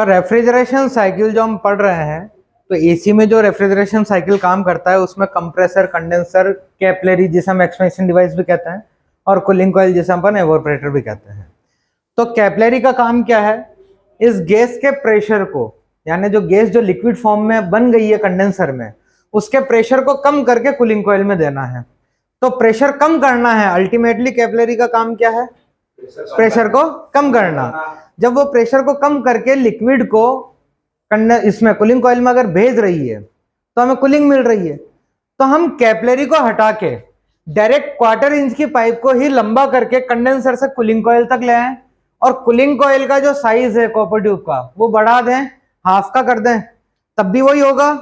Refrigeration cycle जो हम पढ़ रहे हैं, तो एसी में जो रेफ्रिजरेशन साइकिल काम करता है उसमें कंप्रेसर, कंडेंसर, कैपिलरी जिसे हम एक्सपेंशन डिवाइस भी कहते हैं, और कूलिंग कॉइल जिसे अपन एवापोरेटर भी कहते हैं। तो कैपिलरी का काम क्या है? इस गैस के प्रेशर को, यानी जो गैस जो लिक्विड फॉर्म में बन गई है कंडेंसर में, उसके प्रेशर को कम करके कूलिंग कॉइल में देना है। तो प्रेशर कम करना है, अल्टीमेटली कैपिलरी का काम क्या है? प्रेशर को कम करना। जब वो प्रेशर को कम करके लिक्विड को इसमें कूलिंग कॉइल में अगर भेज रही है तो हमें कूलिंग मिल रही है। तो हम कैपिलरी को हटा के डायरेक्ट 1/4 इंच की पाइप को ही लंबा करके कंडेंसर से कूलिंग कॉइल तक ले आए, और कूलिंग कॉइल का जो साइज है कॉपर ट्यूब का वो बढ़ा दें, हाफ का कर दें, तब भी वही होगा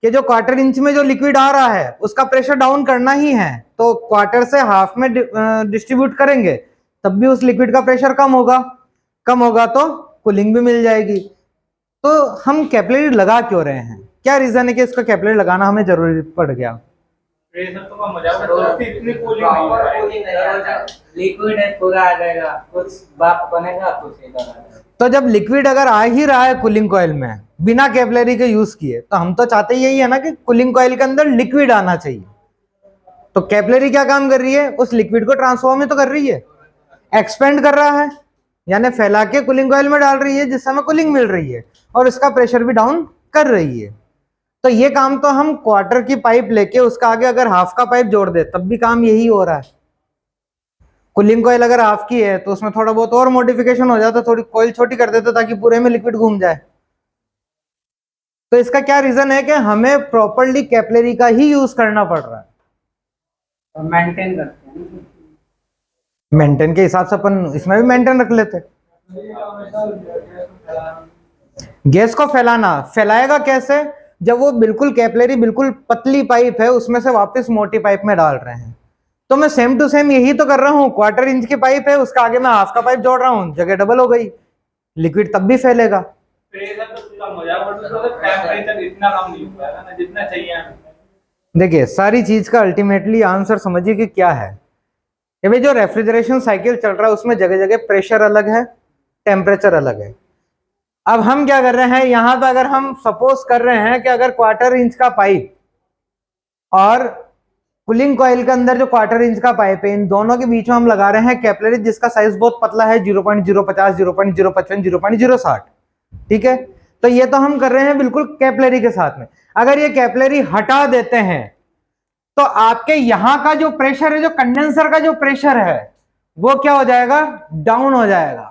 कि जो 1/4 इंच में जो लिक्विड आ रहा है उसका प्रेशर डाउन करना ही है, तो 1/4 से हाफ में डिस्ट्रीब्यूट करेंगे तब भी उस लिक्विड का प्रेशर कम होगा तो कूलिंग भी मिल जाएगी। तो हम कैपिलरी लगा क्यों रहे हैं? क्या रीजन है कि इसका कैपिलरी लगाना हमें जरूरी पड़ गया? प्रेशर तो कम हो जाएगा, इतनी कूलिंग नहीं, लिक्विड है पूरा आ जाएगा, कुछ भाप बनेगा, कुछ इधर आ जाएगा। तो जब लिक्विड अगर आ ही रहा है कूलिंग कॉइल में बिना कैपिलरी के यूज किए, तो हम तो चाहते यही है ना कि कूलिंग कॉइल के अंदर लिक्विड आना चाहिए। तो कैपिलरी क्या काम कर रही है? उस लिक्विड को ट्रांसफॉर्म ही तो कर रही है, एक्सपेंड कर रहा है, यानी फैला के कूलिंग कॉइल में डाल रही है जिससे हमें कूलिंग मिल रही है, और इसका प्रेशर भी डाउन कर रही है। तो ये काम तो हम 1/4 की पाइप लेके उसका आगे अगर हाफ का पाइप जोड़ दे तब भी काम यही हो रहा है। कूलिंग कॉइल अगर हाफ की है तो उसमें थोड़ा बहुत और मॉडिफिकेशन हो जाता, थोड़ी कॉइल छोटी कर देते ताकि पूरे में लिक्विड घूम जाए। तो इसका क्या रीजन है कि हमें प्रॉपरली कैपिलरी का ही यूज करना पड़ रहा है। मेंटेन करते हैं, मेंटेन के हिसाब से अपन इसमें भी मेंटेन रख लेते। गैस को फैलाएगा कैसे? जब वो बिल्कुल कैपिलरी बिल्कुल पतली पाइप है उसमें से वापस मोटी पाइप में डाल रहे हैं, तो मैं सेम टू सेम यही तो कर रहा हूं। 1/4 इंच की पाइप है, उसका आगे मैं हाफ का पाइप जोड़ रहा हूं, जगह डबल हो गई, लिक्विड तब भी फैलेगा। प्रेशर तो कम हो जाएगा, बट टेंपरेचर इतना कम नहीं हो पाएगा ना जितना चाहिए। देखिए, सारी चीज का अल्टीमेटली आंसर समझिए कि क्या है। ये भाई जो रेफ्रिजरेशन साइकिल चल रहा है उसमें जगह जगह प्रेशर अलग है, टेम्परेचर अलग है। अब हम क्या कर रहे हैं यहां पे, अगर हम सपोज कर रहे हैं कि अगर 1/4 इंच का पाइप और कूलिंग कॉइल के अंदर जो 1/4 इंच का पाइप है, इन दोनों के बीच में हम लगा रहे हैं कैपिलरी जिसका साइज बहुत पतला है, 0.050, 0.055, 0.060। ठीक है, तो ये तो हम कर रहे हैं बिल्कुल कैपिलरी के साथ में। अगर ये कैपिलरी हटा देते हैं तो आपके यहां का जो प्रेशर है, जो कंडेंसर का जो प्रेशर है, वो क्या हो जाएगा? डाउन हो जाएगा।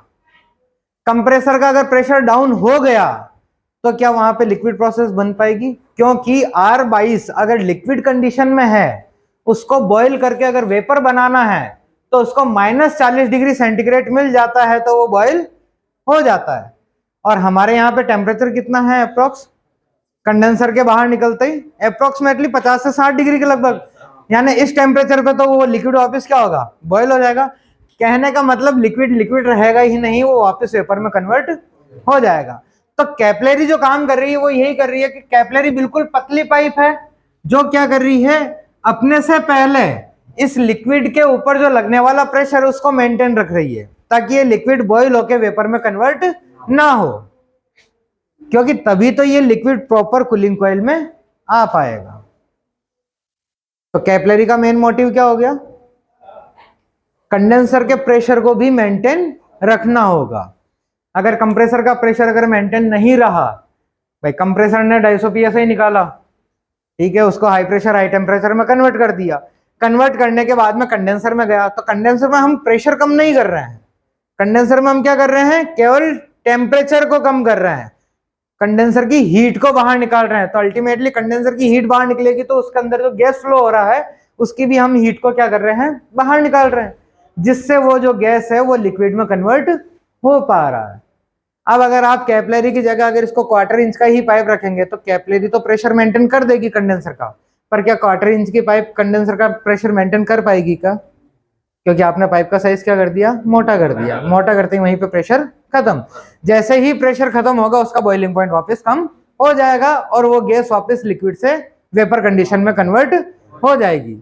कंप्रेसर का अगर प्रेशर डाउन हो गया तो क्या वहां पे लिक्विड प्रोसेस बन पाएगी? क्योंकि R22 अगर लिक्विड कंडीशन में है, उसको बॉईल करके अगर वेपर बनाना है तो उसको -40 डिग्री सेंटीग्रेड मिल जाता है, तो वो बॉईल हो जाता है। और हमारे यहाँ पे टेम्परेचर कितना है अप्रोक्स? कंडेंसर के बाहर निकलते ही अप्रोक्सीमेटली 50 से 60 डिग्री के लगभग, यानी इस टेम्परेचर पे तो वो लिक्विड वापस क्या होगा? बॉईल हो जाएगा। कहने का मतलब लिक्विड रहेगा ही नहीं, वो वापस वेपर में कन्वर्ट हो जाएगा। तो कैपिलरी जो काम कर रही है वो यही कर रही है कि कैपिलरी बिल्कुल पतली पाइप है जो क्या कर रही है, अपने से पहले इस लिक्विड के ऊपर जो लगने वाला प्रेशर उसको मेंटेन रख रही है, ताकि ये लिक्विड बॉईल होकर वेपर में कन्वर्ट ना हो, क्योंकि तभी तो ये लिक्विड प्रॉपर कूलिंग कॉइल में आ पाएगा। तो कैपिलरी का मेन मोटिव क्या हो गया? कंडेंसर के प्रेशर को भी मेंटेन रखना होगा। अगर कंप्रेसर का प्रेशर अगर मेंटेन नहीं रहा, भाई कंप्रेसर ने 250 psi निकाला, ठीक है, उसको हाई प्रेशर हाई टेम्परेचर में कन्वर्ट कर दिया, कन्वर्ट करने के बाद में कंडेंसर में गया, तो कंडेंसर में हम प्रेशर कम नहीं कर रहे हैं, कंडेंसर में हम क्या कर रहे हैं? केवल टेम्परेचर को कम कर रहे हैं, कंडेंसर की हीट को बाहर निकाल रहे हैं। तो अल्टीमेटली कंडेंसर की हीट बाहर निकलेगी तो उसके अंदर जो गैस फ्लो हो रहा है उसकी भी हम हीट को क्या कर रहे हैं? बाहर निकाल रहे हैं, जिससे वो जो गैस है वो लिक्विड में कन्वर्ट हो पा रहा है। अब अगर आप कैपिलरी की जगह अगर इसको 1/4 इंच का ही पाइप रखेंगे तो कैपिलरी तो प्रेशर मेंटेन कर देगी कंडेंसर का, पर क्या 1/4 इंच की पाइप कंडेंसर का प्रेशर मेंटेन कर पाएगी क्या? क्योंकि आपने पाइप का साइज क्या कर दिया? मोटा कर दिया। मोटा करते ही वहीं पे प्रेशर खत्म। जैसे ही प्रेशर खत्म होगा उसका बॉइलिंग पॉइंट वापस कम हो जाएगा और वो गैस वापस लिक्विड से वेपर कंडीशन में कन्वर्ट हो जाएगी।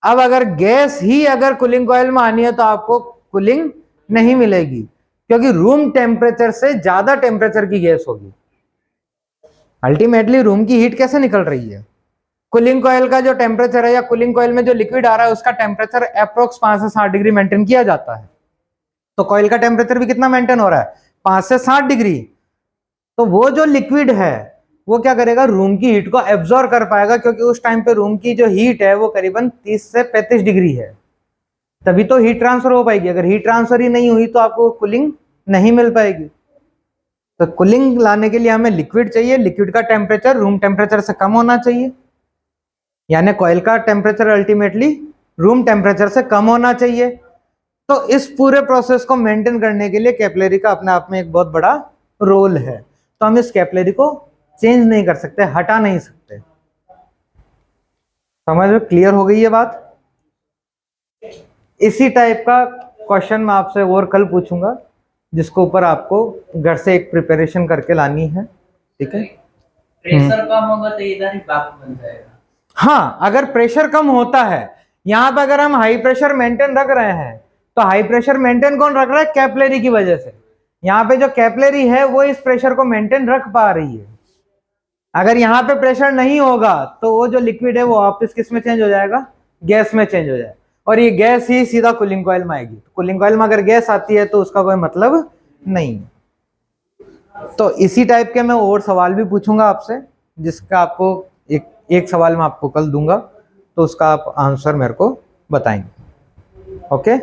अब अगर गैस ही अगर कूलिंग कॉइल में आनी है तो आपको कूलिंग नहीं मिलेगी, क्योंकि रूम टेम्परेचर से ज्यादा टेम्परेचर की गैस होगी। अल्टीमेटली रूम की हीट कैसे निकल रही है? कूलिंग कॉइल का जो टेम्परेचर है या कूलिंग कॉइल में जो लिक्विड आ रहा है उसका टेम्परेचर अप्रोक्स 5 से 7 डिग्री मेंटेन किया जाता है। तो कॉइल का टेम्परेचर भी कितना मेंटेन हो रहा है? 5 से 7 डिग्री। तो वो जो लिक्विड है वो क्या करेगा? रूम की हीट को एब्जॉर्ब कर पाएगा, क्योंकि उस टाइम पे रूम की जो हीट है वो करीबन 30 से 35 डिग्री है। तभी तो हीट ट्रांसफर हो पाएगी। अगर हीट ट्रांसफर ही नहीं हुई तो आपको कूलिंग नहीं मिल पाएगी। तो कूलिंग लाने के लिए हमें लिक्विड चाहिए। लिक्विड का टेम्परेचर रूम टेम्परेचर से कम होना चाहिए, यानी कॉइल का टेम्परेचर अल्टीमेटली रूम टेम्परेचर से कम होना चाहिए। तो इस पूरे प्रोसेस को मेंटेन करने के लिए कैपिलरी का अपने आप में एक बहुत बड़ा रोल है। तो हम इस कैपिलरी को चेंज नहीं कर सकते, हटा नहीं सकते। समझ में क्लियर हो गई ये बात? इसी टाइप का क्वेश्चन मैं आपसे और कल पूछूंगा, जिसको ऊपर आपको घर से एक प्रिपरेशन करके लानी है। ठीक है? प्रेशर कम होगा तो इधर ही बाप बन जाएगा। हाँ, अगर प्रेशर कम होता है, यहाँ पे अगर हम हाई प्रेशर मेंटेन रख रहे हैं, तो हाई प्रेशर मेंटेन कौन रख रहा है? कैपिलरी की वजह से। यहाँ पे जो कैपिलरी है वो इस प्रेशर को मेंटेन रख पा रही है। अगर यहाँ पे प्रेशर नहीं होगा तो वो जो लिक्विड है वो वापस किस में चेंज हो जाएगा? गैस में चेंज हो जाएगा, और ये गैस ही सीधा कूलिंग कॉइल में आएगी। कूलिंग कॉइल में अगर गैस आती है तो उसका कोई मतलब नहीं। तो इसी टाइप के मैं और सवाल भी पूछूंगा आपसे, जिसका आपको एक सवाल मैं आपको कल दूंगा, तो उसका आप आंसर मेरे को बताएंगे। ओके?